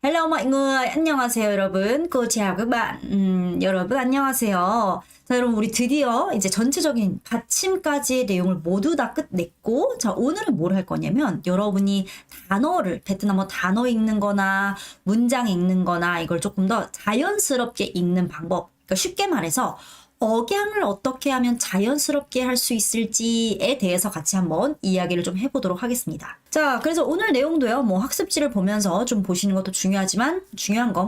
Hello mọi người, 안녕하세요 여러분. Cô chào các bạn. 여러분 안녕하세요. 자, 여러분 우리 드디어 이제 전체적인 받침까지의 내용을 모두 다 끝냈고, 자, 오늘은 뭘 할 거냐면 여러분이 단어를 베트남어 단어 읽는 거나 문장 읽는 거나 이걸 조금 더 자연스럽게 읽는 방법. 그러니까 쉽게 말해서 억양을 어떻게 하면 자연스럽게 할 수 있을지에 대해서 같이 한번 이야기를 좀 해보도록 하겠습니다. 자, 그래서 오늘 내용도요, 뭐 학습지를 보면서 좀 보시는 것도 중요하지만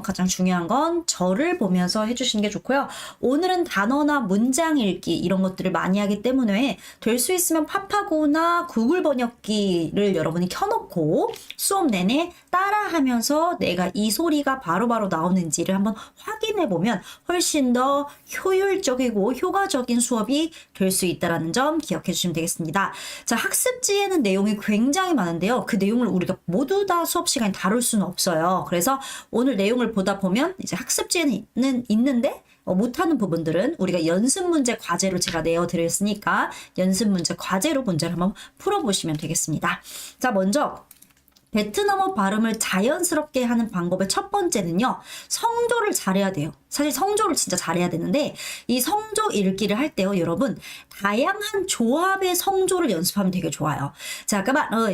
가장 중요한 건 저를 보면서 해주시는 게 좋고요. 오늘은 단어나 문장 읽기 이런 것들을 많이 하기 때문에 될 수 있으면 팝하고나 구글 번역기를 여러분이 켜놓고 수업 내내 따라하면서 내가 이 소리가 바로바로 나오는지를 한번 확인해 보면 훨씬 더 효율적이고 효과적인 수업이 될 수 있다는 점 기억해 주시면 되겠습니다. 자, 학습지에는 내용이 굉장히 많은데요. 그 내용을 우리가 모두 다 수업 시간에 다룰 수는 없어요. 그래서 오늘 내용을 보다 보면 이제 학습지에는 있는데 못하는 부분들은 우리가 연습 문제 과제로 제가 내어드렸으니까 연습 문제 과제로 문제를 한번 풀어보시면 되겠습니다. 자, 먼저 베트남어 발음을 자연스럽게 하는 방법의 첫 번째는요, 성조를 잘해야 돼요. 사실 성조를 진짜 잘해야 되는데, 이 성조 읽기를 할 때요, 여러분, 다양한 조합의 성조를 연습하면 되게 좋아요. 자,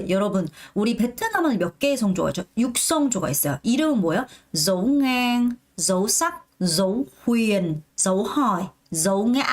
여러분, 우리 베트남어는 몇 개의 성조가 있죠? 6성조가 있어요. 이름은 뭐예요? dấu ngang, dấu sắc, dấu huyền, dấu hỏi, dấu ngã,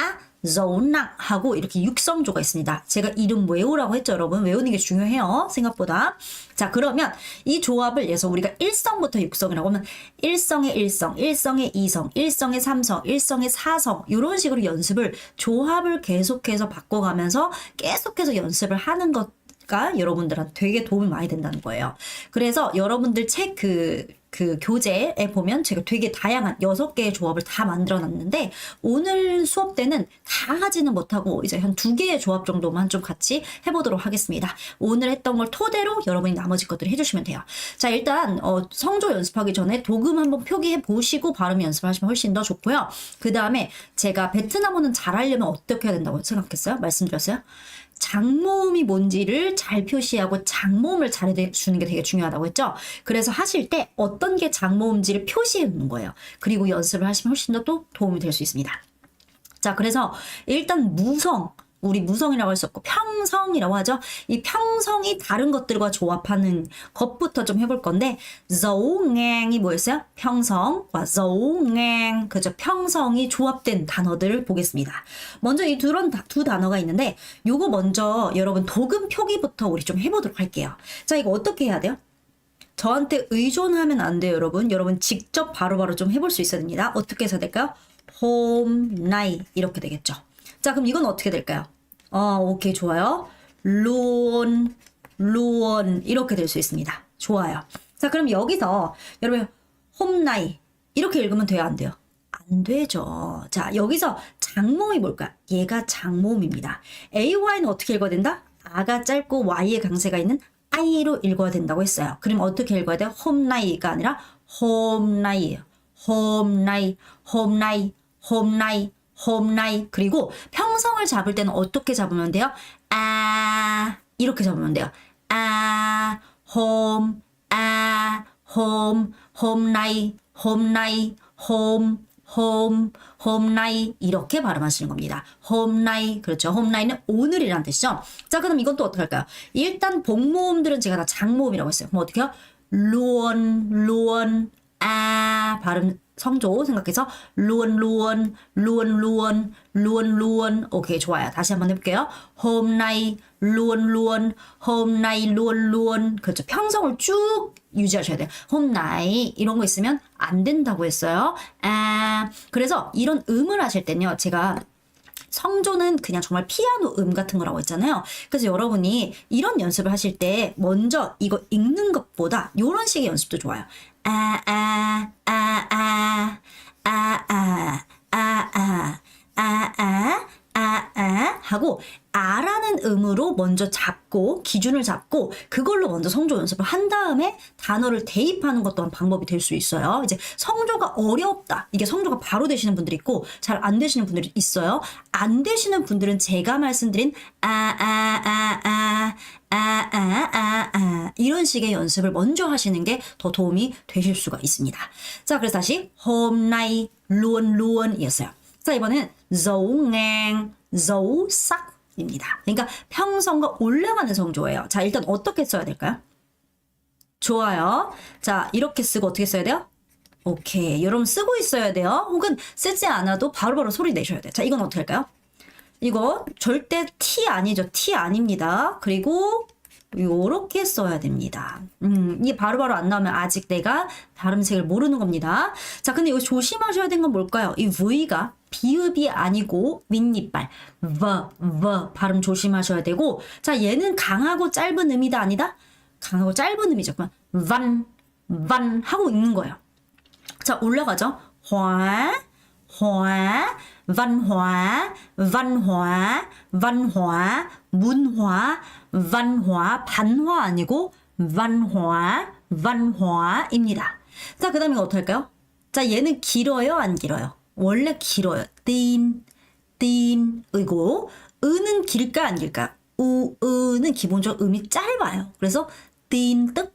dấu nặng 하고 이렇게 6성조가 있습니다. 제가 이름 외우라고 했죠, 여러분. 외우는 게 중요해요, 생각보다. 자, 그러면 이 조합을 예서 우리가 1성부터 6성이라고 하면 1성의 1성, 1성의 2성, 1성의 3성, 1성의 4성 이런 식으로 연습을 조합을 계속해서 바꿔가면서 계속해서 연습을 하는 것가 여러분들한테 되게 도움이 많이 된다는 거예요. 그래서 여러분들 책 그 교재에 보면 제가 되게 다양한 6개의 조합을 다 만들어 놨는데, 오늘 수업 때는 다 하지는 못하고 이제 한 2개의 조합 정도만 좀 같이 해보도록 하겠습니다. 오늘 했던 걸 토대로 여러분이 나머지 것들을 해주시면 돼요. 자, 일단 성조 연습하기 전에 도금 한번 표기해 보시고 발음 연습을 하시면 훨씬 더 좋고요. 그 다음에 제가 베트남어는 잘하려면 어떻게 해야 된다고 생각했어요? 말씀드렸어요? 장모음이 뭔지를 잘 표시하고 장모음을 잘해주는 게 되게 중요하다고 했죠. 그래서 하실 때 어떤 게 장모음인지를 표시해 놓는 거예요. 그리고 연습을 하시면 훨씬 더 또 도움이 될 수 있습니다. 자, 그래서 일단 우리 무성이라고 할 수 없고 평성이라고 하죠. 이 평성이 다른 것들과 조합하는 것부터 좀 해볼 건데, dấu ngang 이 뭐였어요? 평성과 dấu ngang, 그죠? 평성이 조합된 단어들을 보겠습니다. 먼저 이 두 단어가 있는데, 요거 먼저 여러분 도금 표기부터 우리 좀 해보도록 할게요. 자, 이거 어떻게 해야 돼요? 저한테 의존하면 안 돼요, 여러분. 여러분 직접 바로바로 좀 해볼 수 있어야 됩니다. 어떻게 해서 될까요? hôm nay 이렇게 되겠죠. 자, 그럼 이건 어떻게 될까요? 오케이, 좋아요. luôn, luôn 이렇게 될 수 있습니다. 좋아요. 자, 그럼 여기서 여러분 hôm nay 이렇게 읽으면 돼요, 안 돼요? 안 되죠. 자, 여기서 장모음이 뭘까? 얘가 장모음입니다. AY는 어떻게 읽어야 된다? 아가 짧고 Y의 강세가 있는 I로 읽어야 된다고 했어요. 그럼 어떻게 읽어야 돼요? hôm nay가 아니라 hôm nay, hôm nay, hôm nay, hôm nay, hôm nay. 그리고 평성을 잡을 때는 어떻게 잡으면 돼요? 이렇게 잡으면 돼요. hôm, hôm nay, hôm nay, hôm nay 이렇게 발음하시는 겁니다. hôm nay, 그렇죠. hôm nay는 오늘이라는 뜻이죠. 자, 그럼 이건 또 어떻게 할까요? 일단 복모음들은 제가 다 장모음이라고 했어요. 그럼 어떻게 해요? luôn, luôn, 발음 성조 생각해서 luôn, luôn, luôn, luôn, luôn, luôn. 오케이, 좋아요. 다시 한번 해볼게요. hôm nay, luôn, luôn, hôm nay, luôn, luôn. 그렇죠. 평성을 쭉 유지하셔야 돼요. hôm nay 이런 거 있으면 안 된다고 했어요. 그래서 이런 음을 하실 때는요, 제가 성조는 그냥 정말 피아노 음 같은 거라고 했잖아요. 그래서 여러분이 이런 연습을 하실 때 먼저 이거 읽는 것보다 이런 식의 연습도 좋아요. 하고 아라는 음으로 먼저 잡고 기준을 잡고 그걸로 먼저 성조 연습을 한 다음에 단어를 대입하는 것 또한 방법이 될 수 있어요. 이제 성조가 어렵다. 이게 성조가 바로 되시는 분들이 있고 잘 안 되시는 분들이 있어요. 안 되시는 분들은 제가 말씀드린 이런 식의 연습을 먼저 하시는 게 더 도움이 되실 수가 있습니다. 자, 그래서 다시 hôm nay luôn luôn 이었어요. 자, 이번엔 dấu ngang, dấu sắc 입니다. 그러니까 평성과 올라가는 성조예요. 자, 일단 어떻게 써야 될까요? 좋아요. 자, 이렇게 쓰고 어떻게 써야 돼요? 오케이. 여러분 쓰고 있어야 돼요. 혹은 쓰지 않아도 바로바로 소리 내셔야 돼요. 자, 이건 어떻게 할까요? 이거 절대 T 아니죠. T 아닙니다. 그리고 요렇게 써야 됩니다. 이게 바로바로 안 나오면 아직 내가 발음색을 모르는 겁니다. 자, 근데 이거 조심하셔야 되는 건 뭘까요? 이 V가 비읍이 아니고 윗니빨 발음 조심하셔야 되고, 자, 얘는 강하고 짧은 음이다 아니다? 강하고 짧은 음이죠. 그럼 van 하고 읽는 거예요. 자, 올라가죠. 화 văn hóa, 문화, 반화 아니고 văn hóa 입니다. 자, 그 다음에 어떻게 할까요? 자, 얘는 길어요, 안 길어요? 원래 길어요. 이고 으는 길까, 안 길까? 으는 기본적으로 음이 짧아요. 그래서 틴뜩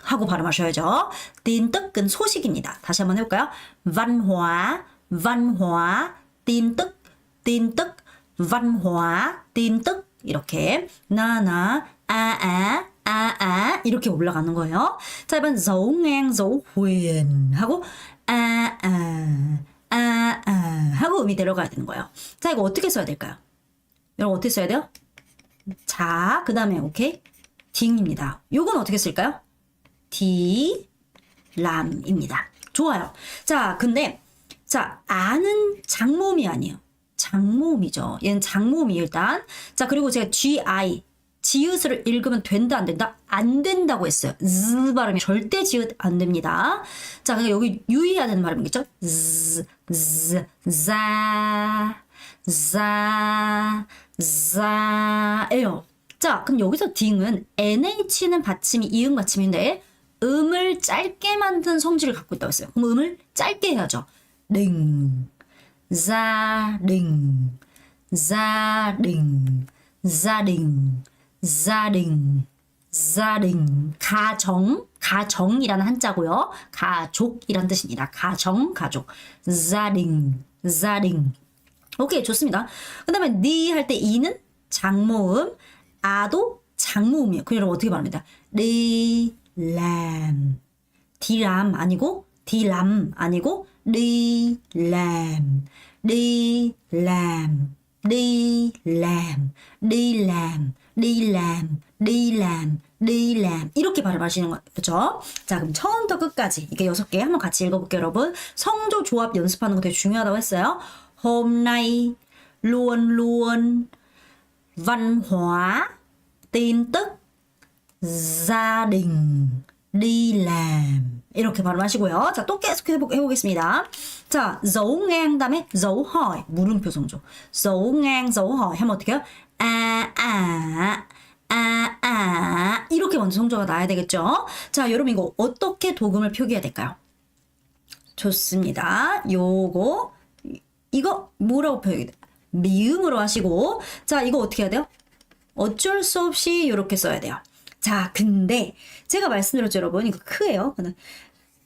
하고 발음하셔야죠. 틴뜩은 소식입니다. 다시 한번 해볼까요? văn hóa, 틴뜩, văn hóa, 틴뜩 이렇게 나나, 이렇게 올라가는 거예요. 자, 이번 dấu ngang, dấu huyền 하고 하고 음이 내려가야 되는 거예요. 자, 이거 어떻게 써야 될까요? 여러분 어떻게 써야 돼요? 자, 그 다음에 오케이? 딩입니다. 요건 어떻게 쓸까요? 람입니다. 좋아요. 자, 근데 자, 아는 장모음이 아니에요. 장모음이죠. 얘는 장모음이 일단. 자, 그리고 제가 GI 지읒을 읽으면 된다 안 된다? 안 된다고 했어요. z 발음이 절대 지읒 안 됩니다. 자, 그러니까 여기 유의해야 되는 발음이겠죠? 자예요. 자, 그럼 여기서 딩은 NH는 받침이 이응 받침인데 음을 짧게 만든 성질을 갖고 있다고 했어요. 그럼 음을 짧게 해야죠. 링, 자링, 자링, 자링, 자링, 자링. 가정이라는 한자고요. 가족이란 뜻입니다. 가족. 자링, 자링. 오케이, 좋습니다. 그 다음에 니 할 때 이는 장모음, 아도 장모음이에요. 그럼 여러분 어떻게 말합니다? 람. 디람 아니고 디람 아니고 리람 이렇게 발음하시는 거죠. 자, 그럼 처음부터 끝까지 이게 6개 한번 같이 읽어볼게요. 여러분 성조 조합 연습하는 거 되게 중요하다고 했어요. hôm nay luôn luôn văn hóa tin tức gia đình đi làm 이렇게 발음하시고요. 자, 또 계속 해보겠습니다. 자, dấu ngang 다음에 dấu hỏi 물음표 성조. dấu ngang dấu hỏi 하면 어떻게 해요? 이렇게 먼저 성조가 나야 되겠죠. 자, 여러분 이거 어떻게 도금을 표기해야 될까요? 좋습니다. 이거 뭐라고 표기해야 돼요? 미음으로 하시고, 자, 이거 어떻게 해야 돼요? 어쩔 수 없이 이렇게 써야 돼요. 자, 근데 제가 말씀드렸죠, 여러분. 이거 크예요.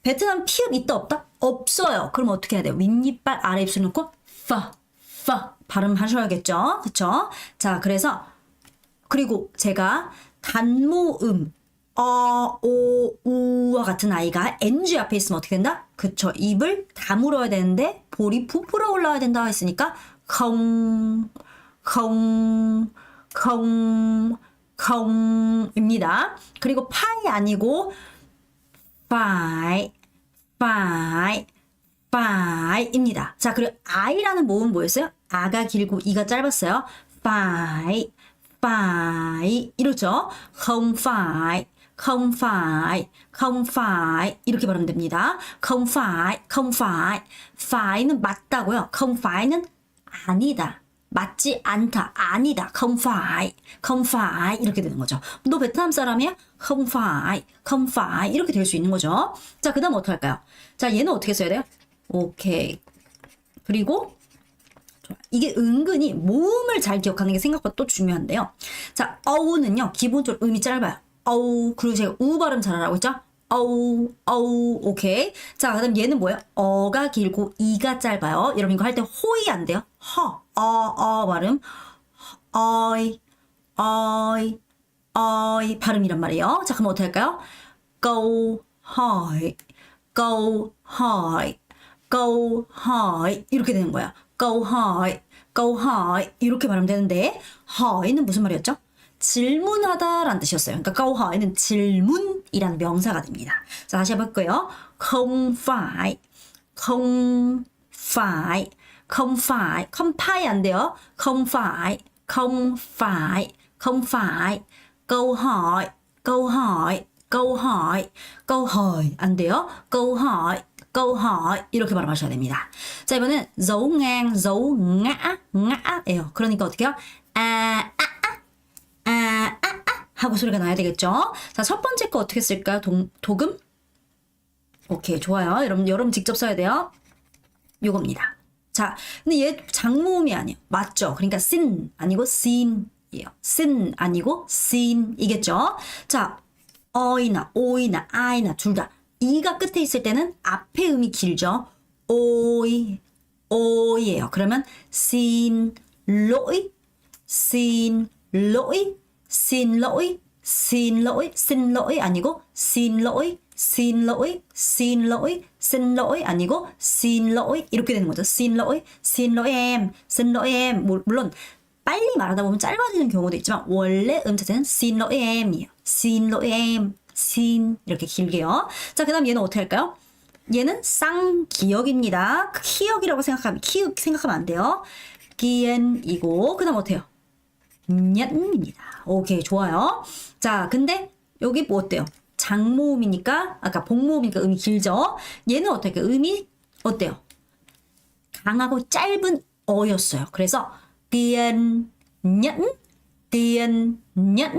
베트남 피읍 있다 없다? 없어요. 그럼 어떻게 해야 돼요? 윗니빨 아래 입술 놓고 파 발음하셔야겠죠. 그쵸? 자, 그리고 제가 단모음 오, 우와 같은 아이가 NG 앞에 있으면 어떻게 된다? 그쵸. 입을 다물어야 되는데 볼이 부풀어 올라와야 된다 했으니까 콩입니다. 그리고 파이 아니고 파이입니다. 자, 그리고 아이라는 모음 뭐였어요? 아가 길고 이가 짧았어요. 파이 이렇죠? không phải không phải, không phải 이렇게 발음하면 됩니다. không phải, không phải. fa이는 맞다고요. không fa이는 아니다. 맞지 않다. 아니다. không phải, không phải 이렇게 되는 거죠. 너 베트남 사람이야? không phải, không phải 이렇게 될 수 있는 거죠. 자, 그 다음 어떻게 할까요? 자, 얘는 어떻게 써야 돼요? 오케이. 그리고 이게 은근히 모음을 잘 기억하는 게 생각보다 또 중요한데요. 자, 어우는요, 기본적으로 음이 짧아요. 어우, 그리고 제가 우 발음 잘하라고 했죠? 어우, 어우, 오케이. 자, 그 다음 얘는 뭐예요? 어가 길고 이가 짧아요. 여러분 이거 할 때 호이 안 돼요? 발음. 어이, 어이, 어이 발음이란 말이에요. 자, 그럼 어떻게 할까요? câu hỏi, câu hỏi, câu hỏi 이렇게 되는 거야. câu hỏi, câu hỏi 이렇게 말하면 되는데 hỏi 는 무슨 말이었죠? 질문하다라는 뜻이었어요. 그러니까 câu hỏi 는 질문이라는 명사가 됩니다. 자, 다시 해볼게요. không phải, không phải, không phải, không phải 안 돼요. không phải, không phải, không phải. câu hỏi, câu hỏi, câu hỏi, câu hỏi 안 돼요. câu hỏi, câu hỏi 이렇게 발음하셔야 됩니다. 자, 이번엔 dấu ngang, dấu ngã, ngã예요. 그러니까 어떻게 해요? 하고 소리가 나야 되겠죠? 자, 첫 번째 거 어떻게 쓸까요? 도금? 오케이, 좋아요. 여러분 직접 써야 돼요. 요겁니다. 자, 근데 얘 장모음이 아니에요. 맞죠? 그러니까 sin 아니고 sin이에요. sin 아니고 sin이겠죠? 자, 어이나 오이나 아이나 둘 다 이가 끝에 있을 때는 앞에 음이 길죠. 오이, 오이예요. 그러면 xin lỗi, xin lỗi, xin lỗi, xin lỗi, xin lỗi 아니고 xin lỗi, xin lỗi, xin lỗi, xin lỗi 아니고 xin lỗi 이렇게 되는 거죠. xin lỗi, xin lỗi em, xin lỗi em. 물론 빨리 말하다 보면 짧아지는 경우도 있지만 원래 자체는 xin lỗi em이에요. xin lỗi em, xin 이렇게 길게요. 자, 그 다음 얘는 어떻게 할까요? 얘는 쌍기역입니다. 키역이라고 생각하면 안 돼요. 기엔이고 그 다음 어때요? 년입니다. 오케이, 좋아요. 자, 근데 여기 뭐 어때요? 장모음이니까 아까 복모음이니까 음이 길죠. 얘는 어떻게 음이 어때요? 강하고 짧은 어였어요. 그래서 kiên nhẫn, kiên nhẫn,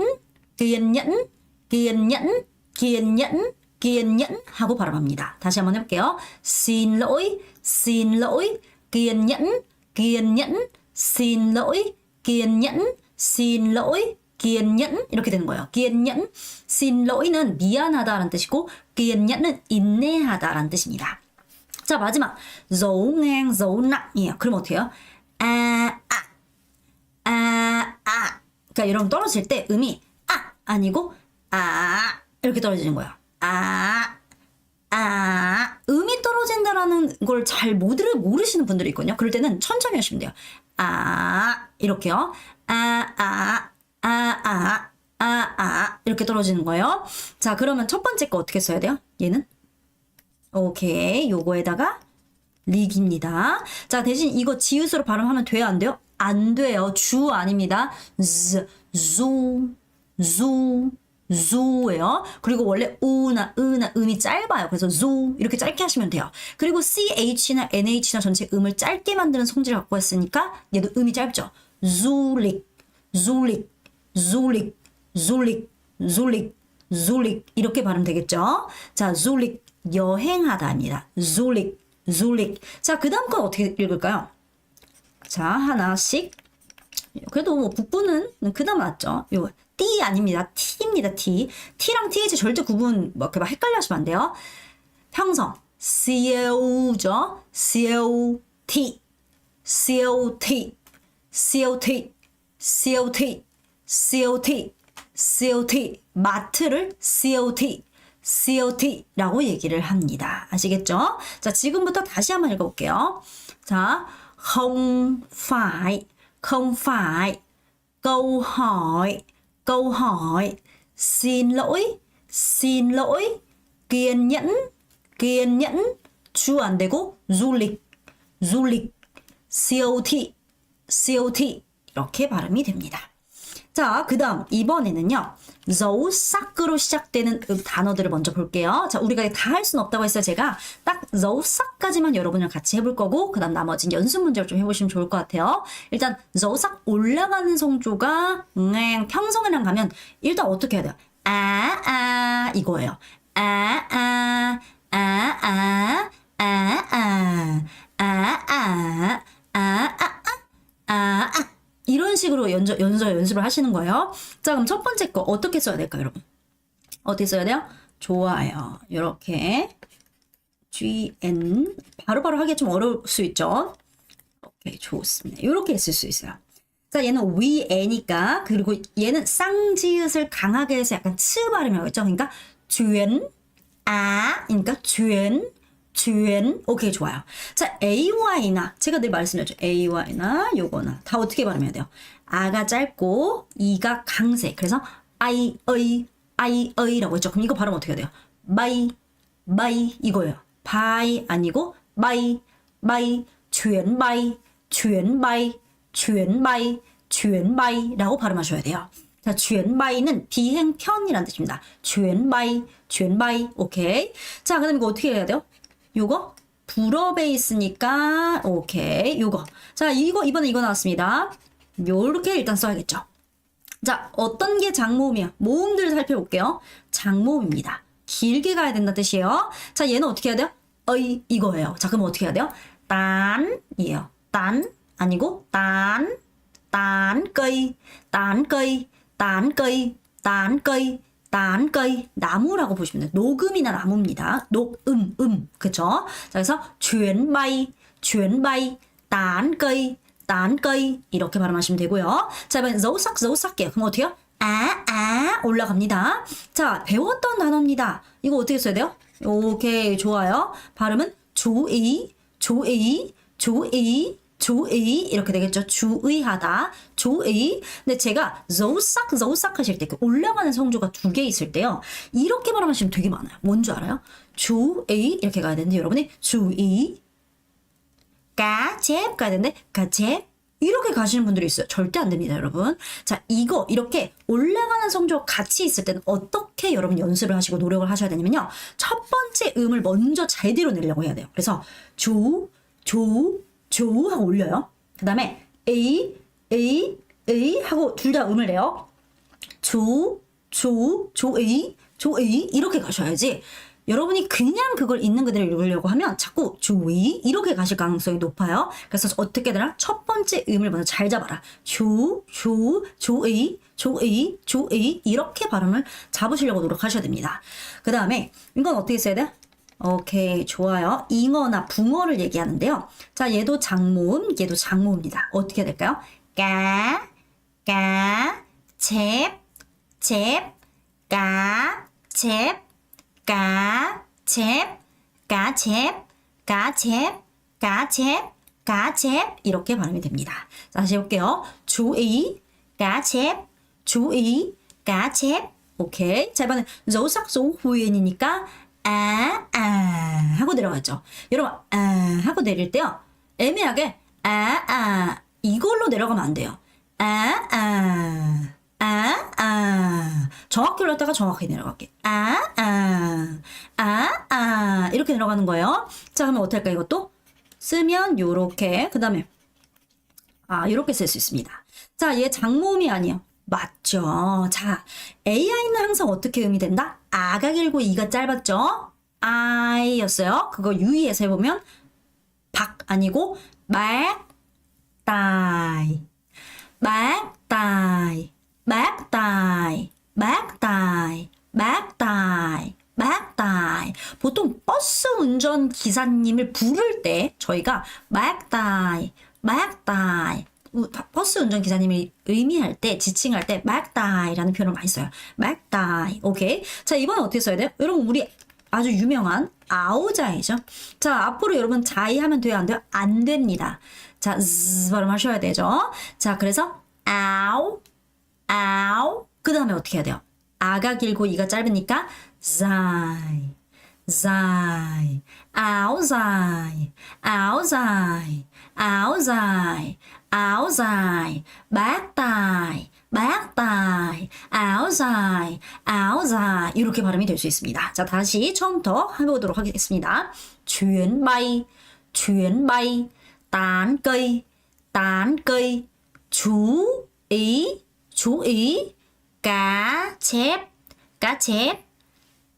kiên nhẫn, kiên nhẫn, kiên nhẫn, kiên nhẫn 하고 발음합니다. 다시 한번 해볼게요. xin lỗi, xin lỗi, kiên nhẫn, kiên nhẫn, xin lỗi, kiên nhẫn, xin lỗi, kiên nhẫn 이렇게 되는 거예요. kiên nhẫn, xin lỗi 는 미안하다라는 뜻이고 kiên nhẫn 은 인내하다라는 뜻입니다. 자, 마지막 dấu ngang, dấu nặng 이에요. 그럼 어떻게 해요? 그러니까 여러분 떨어질 때 음이 아니고 이렇게 떨어지는 거예요. 음이 떨어진다라는 걸 잘 모르시는 분들이 있거든요. 그럴 때는 천천히 하시면 돼요. 이렇게요. 이렇게 떨어지는 거예요. 자, 그러면 첫 번째 거 어떻게 써야 돼요? 얘는 오케이, 요거에다가 릭입니다. 자, 대신 이거 지읒으로 발음하면 돼요, 안 돼요? 안 돼요. 주 아닙니다. zu예요. 그리고 원래 우나 으나 음이 짧아요. 그래서 zu 이렇게 짧게 하시면 돼요. 그리고 ch나 nh나 전체 음을 짧게 만드는 성질을 갖고 있으니까 얘도 음이 짧죠. zulik, zulik, zulik, zulik, zulik, zulik 이렇게 발음 되겠죠. 자, zulik 여행하다입니다. zulik, zulik. 자, 그 다음 건 어떻게 읽을까요? 자, 하나씩. 그래도 뭐 북부는 그나마 낫죠. 요 띠 아닙니다. T입니다. T. T랑 TH 절대 구분 이렇게 막 헷갈려 하시면 안 돼요. 평성 CO죠. COT, COT, COT, COT, COT, COT. 마트를 COT, COT라고 얘기를 합니다. 아시겠죠? 자, 지금부터 다시 한번 읽어볼게요. 자, không phải, không phải, câu hỏi, câu hỏi, xin lỗi, xin lỗi, kiên nhẫn, kiên nhẫn, 주 안 되고 du lịch, COT, COT 이렇게 발음이 됩니다. 자, 그 다음 이번에는요. 저우싹으로 시작되는 단어들을 먼저 볼게요. 자, 우리가 다 할 수는 없다고 했어요. 제가 딱 저우싹까지만 여러분이랑 같이 해볼 거고 그 다음 나머지는 연습 문제를 좀 해보시면 좋을 것 같아요. 일단 저우싹 올라가는 성조가 평성이랑 가면 일단 어떻게 해야 돼요? 이거예요. 아, 아, 아, 아, 아, 아, 아, 아, 아, 아, 이런 식으로 연습을 하시는 거예요. 자, 그럼 첫 번째 거 어떻게 써야 될까요, 여러분? 어떻게 써야 돼요? 좋아요. 이렇게 GN 바로바로 하기 좀 어려울 수 있죠. 오케이, 좋습니다. 이렇게 쓸 수 있어요. 자, 얘는 위에니까 그리고 얘는 쌍지읒을 강하게 해서 약간 츠 발음이라고 했죠. 그러니까 쥐엔 그러니까 쥐엔 오케이, 좋아요. 자, AY나 제가 늘 말씀드렸죠. AY나 요거나 다 어떻게 발음해야 돼요? 아가 짧고 이가 강세. 그래서 아이라고 했죠. 그럼 이거 발음 어떻게 해야 돼요? 바이 이거예요. 바이 아니고 바이 쥐엔바이라고 발음하셔야 돼요. 자, 쥐엔바이는 비행편이라는 뜻입니다. 쥐엔바이 오케이. 자, 그다음 이거 어떻게 해야 돼요? 요거 불어에 있으니까 오케이. 요거. 자, 이번에 이거 나왔습니다. 요렇게 일단 써야겠죠. 자, 어떤 게 장모음이야? 모음들을 살펴볼게요. 장모음입니다. 길게 가야 된다는 뜻이에요. 자, 얘는 어떻게 해야 돼요? 이거예요. 자, 그럼 어떻게 해야 돼요? 딴이에요. 딴 아니고 딴 cây 나무라고 보시면 돼요. 녹음이나 나무입니다. 녹음 그쵸? 자, 그래서 chuyển bay 딴 cây 이렇게 발음하시면 되고요. 자, 이번엔 dấu sắc 그럼 어떻게 해요? 올라갑니다. 자, 배웠던 단어입니다. 이거 어떻게 써야 돼요? 오케이, 좋아요. 발음은 주의 이렇게 되겠죠. 주의하다. 주의. 근데 제가 저우싹 하실 때 올라가는 성조가 두 개 있을 때요. 이렇게 발음하시면 되게 많아요. 뭔지 알아요? 주의 이렇게 가야 되는데 여러분이 주의 까잽 가야 되는데 까잽 이렇게 가시는 분들이 있어요. 절대 안 됩니다, 여러분. 자, 이거 이렇게 올라가는 성조가 같이 있을 때는 어떻게 여러분 연습을 하시고 노력을 하셔야 되냐면요. 첫 번째 음을 먼저 잘 들어내려고 해야 돼요. 그래서 조 하고 올려요. 그 다음에 A 하고 둘 다 음을 내요. 조 A 이렇게 가셔야지. 여러분이 그냥 그걸 있는 그대로 읽으려고 하면 자꾸 조이 이렇게 가실 가능성이 높아요. 그래서 어떻게 되나? 첫 번째 음을 먼저 잘 잡아라. 조이 이렇게 발음을 잡으시려고 노력하셔야 됩니다. 그 다음에 이건 어떻게 써야 돼? 오케이, 좋아요. 잉어나 붕어를 얘기하는데요. 자, 얘도 장모음입니다. 어떻게 해야 될까요? 까잽 이렇게 발음이 됩니다. 자, 다시 해볼게요. 주의 까잽 오케이. 자, 이번엔 조삭조 후엔이니까 하고 내려가죠. 여러분 하고 내릴 때요. 애매하게 이걸로 내려가면 안 돼요. 정확히 올렸다가 정확히 내려갈게. 이렇게 내려가는 거예요. 자, 그러면 어떻게 할까? 이것도 쓰면 요렇게 그 다음에 요렇게 쓸 수 있습니다. 자, 얘 장모음이 아니에요. 맞죠. 자, AI는 항상 어떻게 음이 된다? 아가 길고 이가 짧았죠? I였어요. 그거 유의해서 해보면 박 아니고 막다이 보통 버스 운전 기사님을 부를 때 저희가 막다이 버스 운전 기사님이 의미할 때 지칭할 때 막다이라는 표현을 많이 써요. 막다이. 오케이. 자, 이번엔 어떻게 써야 돼요? 여러분, 우리 아주 유명한 아우자이죠. 자, 앞으로 여러분 자이 하면 돼요, 안 돼요? 안 됩니다. 자, 즈 발음하셔야 되죠. 자, 그래서 아우 그 다음에 어떻게 해야 돼요? 아가 길고 이가 짧으니까 자이 아우자이 막다이 outside, outside, outside 이렇게 발음이 될 수 있습니다. 자, 다시 처음부터 해보도록 하겠습니다. chuyến bay, chuyến bay, tán cây, tán cây, chú chú ý, cá chép, cá chép,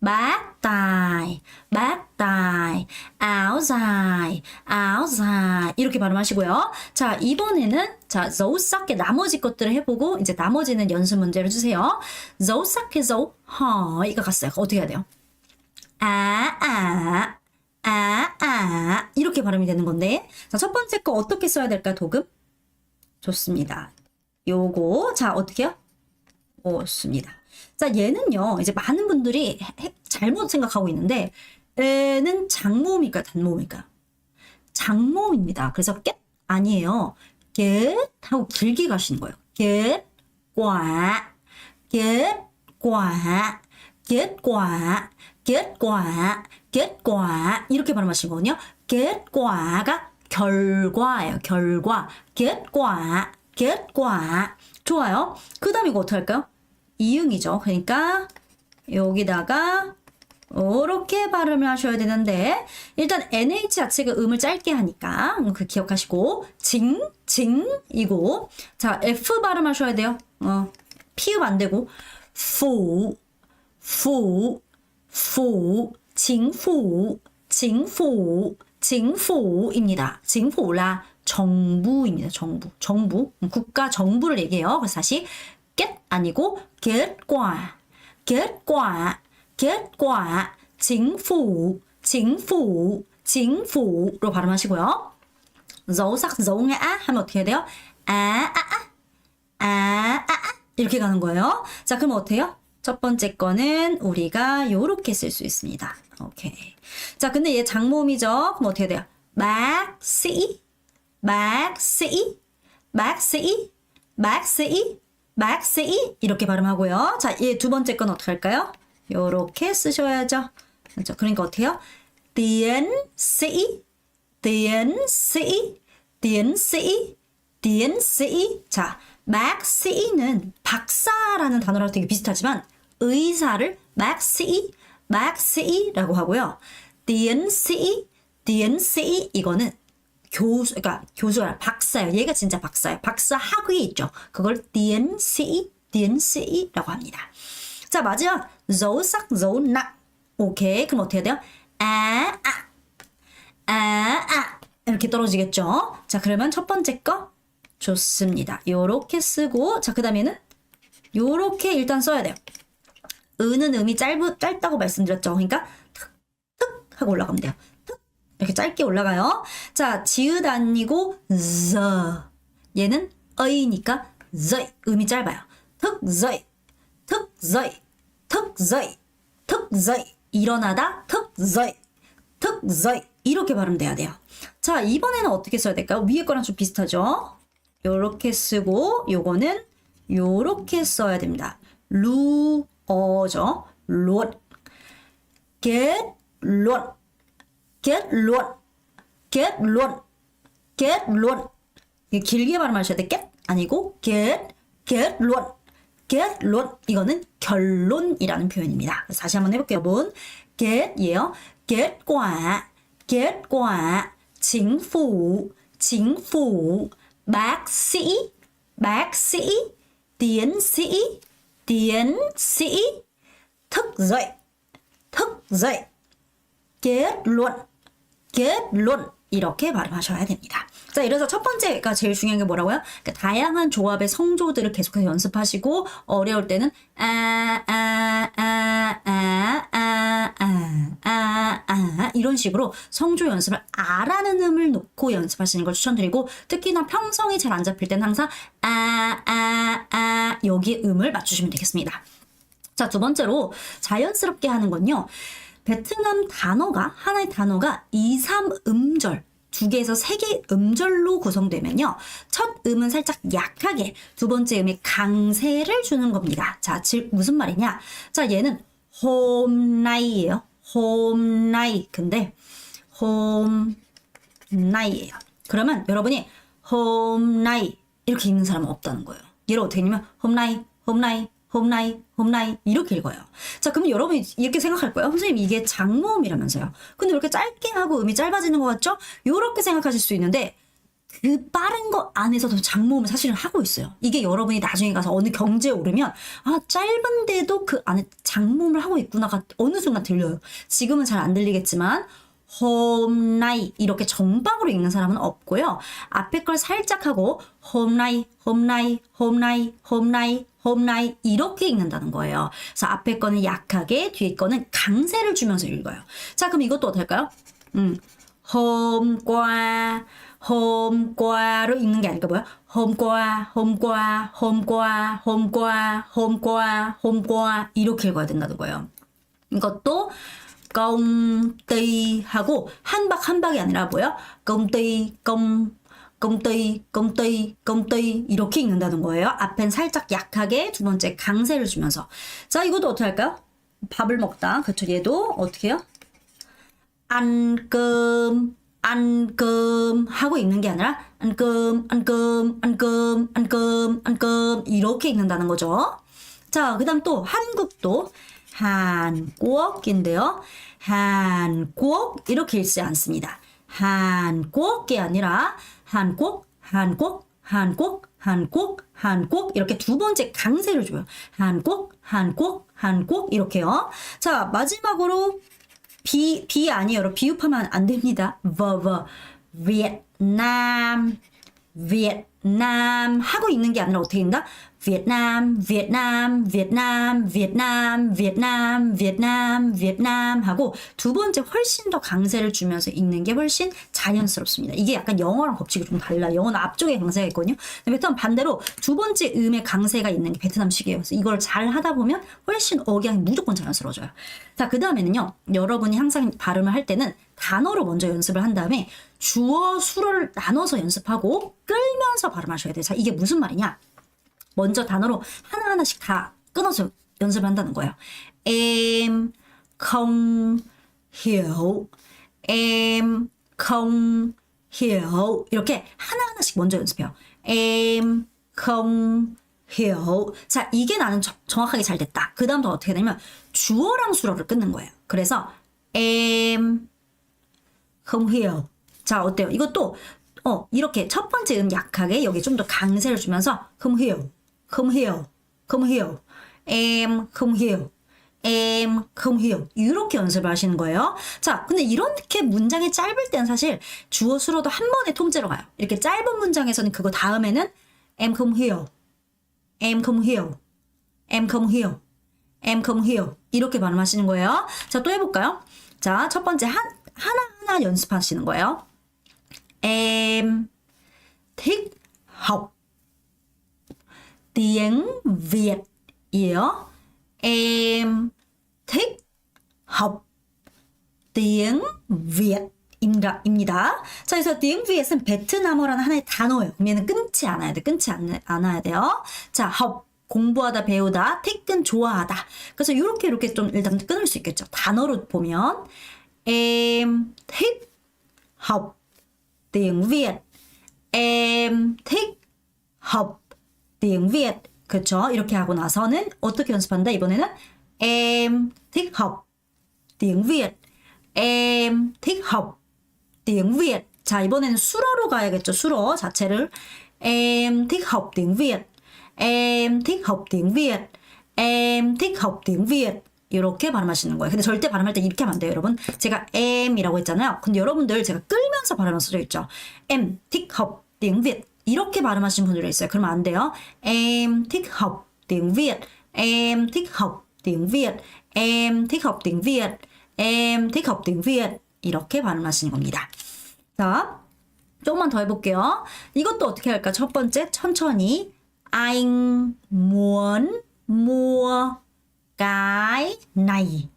bác tài, bác tài, áo dài, áo dài 이렇게 발음하시고요. 자, 이번에는 자, dấu sắc 나머지 것들을 해보고 이제 나머지는 연습 문제를 주세요. dấu sắc dấu 허이가 갔어요. 어떻게 해야 돼요? 이렇게 발음이 되는 건데 자, 첫 번째 거 어떻게 써야 될까 도금? 좋습니다. 요거 자 어떻게요? 좋습니다. 자 얘는요 이제 많은 분들이 잘못 생각하고 있는데 얘는 장모음일까 단모음일까? 장모음입니다. 그래서 get 아니에요. get 하고 길게 가시는 거예요. get 과 get 과 get 과 get 과 get 과 이렇게 발음하시는 거거든요. get 과가 결과예요. 결과 get 과 get 과 좋아요. 그 다음에 이거 어떻게 할까요? 이응이죠. 그러니까 여기다가 이렇게 발음을 하셔야 되는데 일단 NH 자체가 음을 짧게 하니까 그 기억하시고 징이고 자 F 발음하셔야 돼요. 피읍 안 되고 징푸입니다. 징푸라 정부입니다. 정부 국가 정부를 얘기해요. 그래서 다시 get 아니고 kết quả chính phủ 로 발음하시고요. dấu sắc dấu ngã 하면 어떻게 해야 돼요? 이렇게 가는 거예요. 자, 그럼 어때요? 첫 번째 거는 우리가 요렇게 쓸 수 있습니다. 오케이. 자, 근데 얘 장모음이죠? 그럼 어떻게 돼요? bác sĩ 이렇게 발음하고요. 자, 얘 두 번째 건 어떻게 할까요? 요렇게 쓰셔야죠. 그렇죠? 그러니까 어떻게 해요? tiến sĩ. 자, bác sĩ 는 박사라는 단어랑 되게 비슷하지만 의사를 bác sĩ 라고 하고요. tiến sĩ 이거는 그러니까 교수가 박사예요. 얘가 진짜 박사예요. 박사 학위 있죠. 그걸 tiến sĩ 라고 합니다. 자, 마지막 dấu sắc dấu nặng. 오케이. 그럼 어떻게 해야 돼요? 이렇게 떨어지겠죠. 자, 그러면 첫 번째 거 좋습니다. 요렇게 쓰고 자, 그 다음에는 요렇게 일단 써야 돼요. 은은 음이 짧다고 말씀드렸죠. 그러니까 툭 하고 올라가면 돼요. 이렇게 짧게 올라가요. 자, 지읒 아니고 z. 얘는 어이니까 z. 음이 짧아요. 툭 z. 일어나다 툭 z. 이렇게 발음돼야 돼요. 자, 이번에는 어떻게 써야 될까요? 위에 거랑 좀 비슷하죠? 요렇게 쓰고 요거는 요렇게 써야 됩니다. 루어죠. 롯. get luận. 길게 발음하셔야 돼. get 아니고 get luận. 이거는 결론이라는 표현입니다. 다시 한번 해볼게요. 여러분. get예요. kết quả. chính phủ. bác sĩ. tiến sĩ. thức dậy. kết luận 이렇게 발음하셔야 됩니다. 자, 이래서 첫 번째가 제일 중요한 게 뭐라고요? 그러니까 다양한 조합의 성조들을 계속해서 연습하시고 어려울 때는 이런 식으로 성조 연습을 아라는 음을 놓고 연습하시는 걸 추천드리고 특히나 평성이 잘 안 잡힐 때는 항상 여기에 음을 맞추시면 되겠습니다. 자, 두 번째로 자연스럽게 하는 건요. 베트남 하나의 단어가 2, 3음절, 2개에서 3개 음절로 구성되면요. 첫 음은 살짝 약하게, 두 번째 음에 강세를 주는 겁니다. 자, 즉 무슨 말이냐? 자, 얘는 홈나이예요. 홈나이. 근데 홈나이예요. 그러면 여러분이 홈나이 이렇게 읽는 사람은 없다는 거예요. 얘를 어떻게 읽냐면 홈나이 이렇게 읽어요. 자, 그러면 여러분이 이렇게 생각할 거예요. 선생님 이게 장모음이라면서요. 근데 왜 이렇게 짧게 하고 음이 짧아지는 것 같죠? 이렇게 생각하실 수 있는데 그 빠른 거 안에서도 장모음을 사실은 하고 있어요. 이게 여러분이 나중에 가서 어느 경제에 오르면 아 짧은데도 그 안에 장모음을 하고 있구나가 어느 순간 들려요. 지금은 잘 안 들리겠지만 홈나이 이렇게 정박으로 읽는 사람은 없고요. 앞에 걸 살짝 하고 홈나이 이렇게 읽는다는 거예요. 그래서 앞에 거는 약하게 뒤에 거는 강세를 주면서 읽어요. 자, 그럼 이것도 어떻게 할까요? 홈과로 읽는 게 아니라 뭐야? 홈과 이렇게 읽어야 된다는 거예요. 이것도 công ty 하고 한 박이 아니라 뭐야? công ty 이렇게 읽는다는 거예요. 앞엔 살짝 약하게 두 번째 강세를 주면서. 자, 이것도 어떻게 할까요? 밥을 먹다. 그렇죠. 얘도 어떻게 해요? ăn cơm 하고 읽는 게 아니라 ăn cơm 이렇게 읽는다는 거죠. 자, 그 다음 또 한국도 한국인데요. 한국 이렇게 읽지 않습니다. 한국이 아니라 한국 이렇게 두 번째 강세를 줘요. 한국 이렇게요. 자, 마지막으로 비 아니에요. 여러분 비읍하면 안 됩니다. 베트남 하고 있는 게 아니라 어떻게 읽는다? 베트남 하고 두 번째 훨씬 더 강세를 주면서 읽는 게 훨씬 자연스럽습니다. 이게 약간 영어랑 법칙이 좀 달라요. 영어는 앞쪽에 강세가 있거든요. 근데 베트남 반대로 두 번째 음의 강세가 있는 게 베트남식이에요. 그래서 이걸 잘 하다 보면 훨씬 억양이 무조건 자연스러워져요. 자, 그 다음에는요. 여러분이 항상 발음을 할 때는 단어로 먼저 연습을 한 다음에 주어, 수어를 나눠서 연습하고 끌면서 발음하셔야 돼요. 자, 이게 무슨 말이냐? 먼저 단어로 하나하나씩 다 끊어서 연습을 한다는 거예요. Em không hiểu. 이렇게 하나하나씩 먼저 연습해요. Em không hiểu. 자, 이게 나는 정확하게 잘 됐다. 그 다음 더 어떻게 되냐면 주어랑 수어를 끊는 거예요. 그래서 em không hiểu. 자, 어때요? 이것도 이렇게 첫 번째 약하게 여기 좀 더 강세를 주면서 không hiểu. em không hiểu. 이렇게 연습을 하시는 거예요. 자, 근데 이렇게 문장이 짧을 때는 사실 주어 수어도 한 번에 통째로 가요. 이렇게 짧은 문장에서는 그거 다음에는 em không hiểu. 이렇게 발음하시는 거예요. 자, 또 해볼까요? 자, 첫 번째 하나하나 연습하시는 거예요. Em thích học tiếng Việt-이에요. Em thích học tiếng Việt-입니다. 자, 그래서 tiếng Viet은 베트남어라는 하나의 단어예요. 그럼 얘는 끊지 않아야 돼. 않아야 돼요. 자, học 공부하다, 배우다, thích 은 좋아하다. 그래서 이렇게 좀 일단 끊을 수 있겠죠. 단어로 보면 Em thích học tiếng Việt. Em thích học tiếng Việt. 그렇죠? 이렇게 하고 나서는 어떻게 연습한다? 이번에는 Em thích học tiếng Việt. Em thích học tiếng Việt. 자, 이번에는 수로로 가야겠죠. 수로 자체를 Em thích học tiếng Việt. Em thích học tiếng Việt. Em thích học tiếng Việt. 이렇게 발음하시는 거예요. 근데 절대 발음할 때 이렇게 하면 안 돼요, 여러분. 제가 M이라고 했잖아요. 근데 여러분들 제가 끌면서 발음하면 써져 있죠. Em thích học tiếng Việt. 이렇게 발음하시는 분들이 있어요. 그러면 안 돼요. Em thích học tiếng Việt. Em thích học tiếng Việt. Em thích học tiếng Việt. Em thích học tiếng Việt. 이렇게 발음하시는 겁니다. 자, 조금만 더 해볼게요. 이것도 어떻게 할까? 첫 번째, 천천히. Anh muốn mua cái này.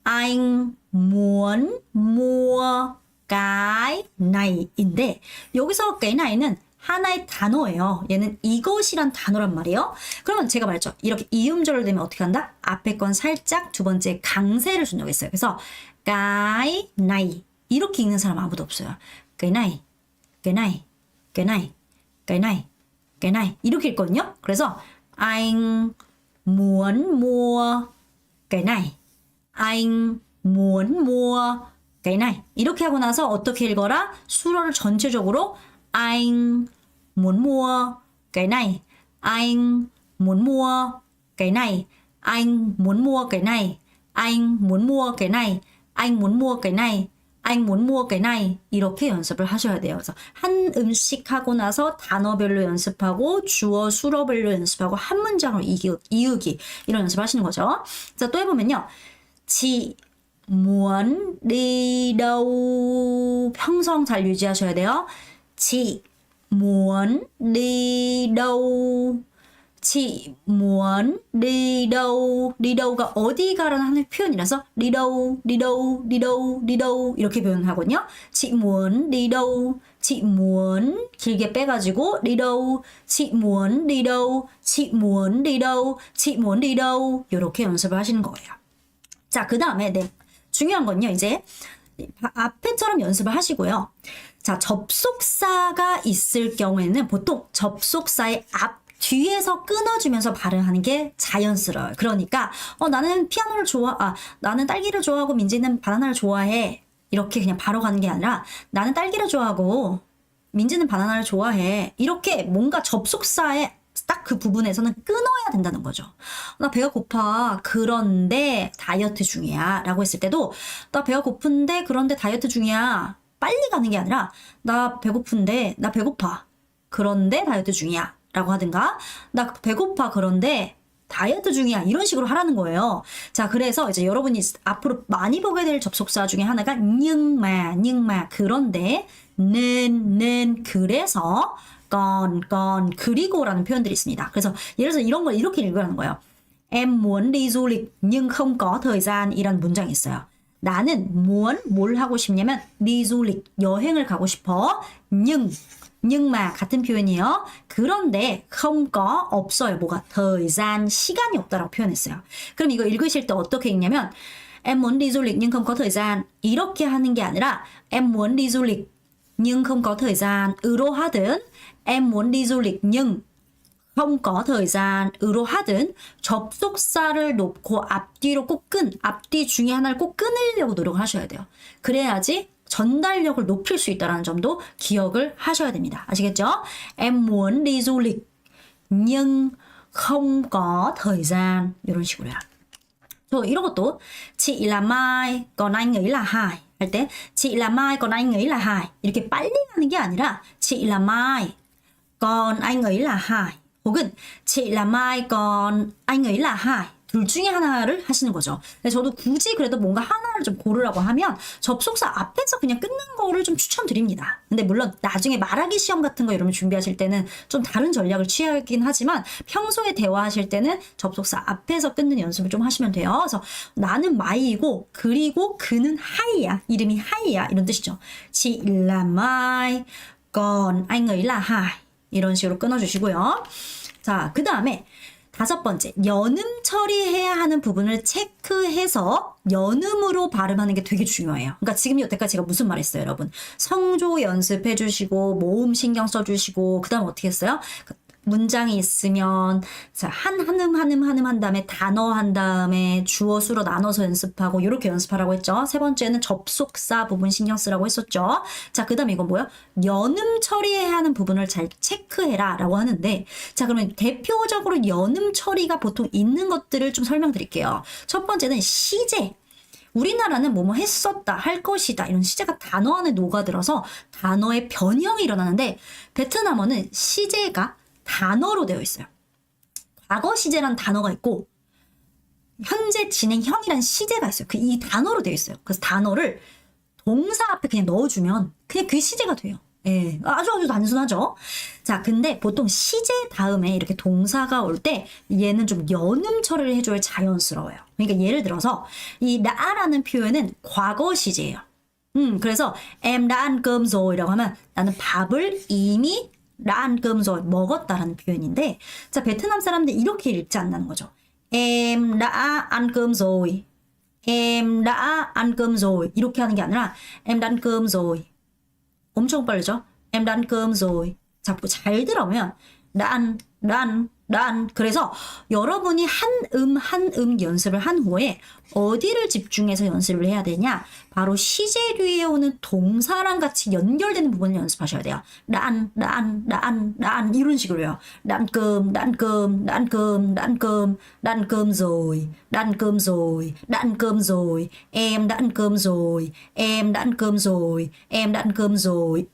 Anh muốn mua cái nay인데 여기서 cái nay는 하나의 단어예요. 얘는 이것이란 단어란 말이에요. 그러면 제가 말했죠. 이렇게 이음절을 되면 어떻게 한다? 앞에 건 살짝 두 번째 강세를 준다고 했어요. 그래서 cái này 이렇게 읽는 사람 아무도 없어요. cái này, cái này, cái này, cái này cái này 이렇게 읽거든요. 그래서 anh muốn mua cái này. anh muốn mua cái này. 이렇게 하고 나서 어떻게 읽어라? 수로를 전체적으로 anh muốn mua cái này. anh muốn mua cái này. anh muốn mua cái này. anh muốn mua cái này. anh muốn mua cái này. anh muốn mua cái này. 이렇게 연습을 하셔야 돼요. 그래서 한 음식 하고 나서 단어별로 연습하고 주어 수어별로 연습하고 한 문장으로 이으기 이런 연습을 하시는 거죠. 자, 또 해보면요. chị muốn đi đâu 평성 잘 유지하셔야 돼요. chị muốn đi đâu. chị muốn đi đâu. đi đâu 가 어디 가라는 하는 표현이라서 đi đâu, đi đâu, đi đâu, đi đâu 이렇게 표현하거든요. chị muốn đi đâu. chị muốn 길게 빼가지고 đi đâu. chị muốn đi đâu. chị muốn đi đâu. chị muốn đi đâu 이렇게 연습을 하시는 거예요. 자, 그 다음에 네, 중요한 건요. 이제 앞에처럼 연습을 하시고요. 자, 접속사가 있을 경우에는 보통 접속사의 앞 뒤에서 끊어주면서 발음하는 게 자연스러워요. 그러니까 나는 피아노를 나는 딸기를 좋아하고 민지는 바나나를 좋아해. 이렇게 그냥 바로 가는 게 아니라 나는 딸기를 좋아하고 민지는 바나나를 좋아해. 이렇게 뭔가 접속사의 딱 그 부분에서는 끊어야 된다는 거죠. 나 배가 고파. 그런데 다이어트 중이야. 라고 했을 때도 나 배가 고픈데 그런데 다이어트 중이야. 빨리 가는 게 아니라 나 배고픈데 나 배고파. 그런데 다이어트 중이야. 라고 하든가 나 배고파. 그런데 다이어트 중이야. 이런 식으로 하라는 거예요. 자, 그래서 이제 여러분이 앞으로 많이 보게 될 접속사 중에 하나가 nhưng mà 그런데 는 그래서 còn 그리고라는 표현들이 있습니다. 그래서 예를 들어서 이런 걸 이렇게 읽으라는 거예요. Em muốn đi du lịch nhưng không có thời gian 이란 문장이 있어요. 나는 뭘 하고 싶냐면 đi du lịch 여행을 가고 싶어. nhưng mà 같은 표현이에요. 그런데 không có 없어요. 뭐가 thời gian 시간이 없다라고 표현했어요. 그럼 이거 읽으실 때 어떻게 읽냐면 em muốn đi du lịch nhưng không có thời gian 이렇게 하는 게 아니라 em muốn đi du lịch nhưng không có thời gian 으로 하든 em muốn đi du lịch nhưng không có thời gian 으로 하든 접속사를 놓고 앞뒤로 꼭 앞뒤 중에 하나를 꼭 끊으려고 노력을 하셔야 돼요. 그래야지 전달력을 높일 수 있다는 점도 기억을 하셔야 됩니다. 아시겠죠? Em muốn đi du lịch nhưng không có thời gian 이런 식으로요. 또 이런 것도 chị là Mai còn anh ấy là Hải 할 때 chị là Mai còn anh ấy là Hải 이렇게 빨리 하는 게 아니라 chị là Mai còn anh ấy là Hải 혹은 chị là Mai còn anh ấy là Hải 둘 중에 하나를 하시는 거죠. 근데 저도 굳이 그래도 뭔가 하나를 좀 고르라고 하면 접속사 앞에서 그냥 끊는 거를 좀 추천드립니다. 근데 물론 나중에 말하기 시험 같은 거 이러면 준비하실 때는 좀 다른 전략을 취하긴 하지만 평소에 대화하실 때는 접속사 앞에서 끊는 연습을 좀 하시면 돼요. 그래서 나는 마이이고 그리고 그는 하이야. 이름이 하이야. 이런 뜻이죠. Chị là Mai còn anh ấy là Hải 이런 식으로 끊어주시고요. 자, 그 다음에 5번째, 연음 처리해야 하는 부분을 체크해서 연음으로 발음하는 게 되게 중요해요. 그러니까 지금 여태까지 제가 무슨 말 했어요, 여러분? 성조 연습해 주시고 모음 신경 써 주시고 그다음 어떻게 했어요? 문장이 있으면 자, 한음 한 다음에 단어 한 다음에 주어 수로 나눠서 연습하고 이렇게 연습하라고 했죠. 세 번째는 접속사 부분 신경 쓰라고 했었죠. 자, 그 다음에 이건 뭐예요? 연음 처리해야 하는 부분을 잘 체크해라 라고 하는데 자, 그러면 대표적으로 연음 처리가 보통 있는 것들을 좀 설명드릴게요. 첫 번째는 시제. 우리나라는 뭐뭐 했었다, 할 것이다 이런 시제가 단어 안에 녹아들어서 단어의 변형이 일어나는데 베트남어는 시제가 단어로 되어 있어요. 과거 시제라는 단어가 있고 현재 진행형이라는 시제가 있어요. 이 단어로 되어 있어요. 그래서 단어를 동사 앞에 그냥 넣어주면 그냥 그 시제가 돼요. 예, 아주 단순하죠. 자, 근데 보통 시제 다음에 이렇게 동사가 올 때 얘는 좀 연음 처리를 해줘야 자연스러워요. 그러니까 예를 들어서 이 나라는 표현은 과거 시제예요. 그래서 em đã ăn cơm rồi 라고 하면 나는 밥을 이미 đã ăn cơm rồi 먹었다라는 표현인데 자, 베트남 사람들 이렇게 읽지 않는 거죠. Em đã ăn cơm rồi. Em đã ăn cơm rồi. 이렇게 하는 게 아니라 em đã ăn cơm rồi. 엄청 빠르죠? Em đã ăn cơm rồi. 자, 잘 들어보면 đã ăn. 그래서 여러분이 한 음 연습을 한 후에 어디를 집중해서 연습을 해야 되냐? 바로 시제류에 오는 동사랑 같이 연결되는 부분을 연습하셔야 돼요. đã ăn 이런 식으로요. đã ăn cơm, đã ăn cơm, đã ăn cơm, đã ăn cơm, đã ăn cơm rồi, đã ăn cơm rồi, đã ăn cơm rồi, em đã ăn cơm rồi, em đã ăn cơm rồi, em đã ăn cơm rồi.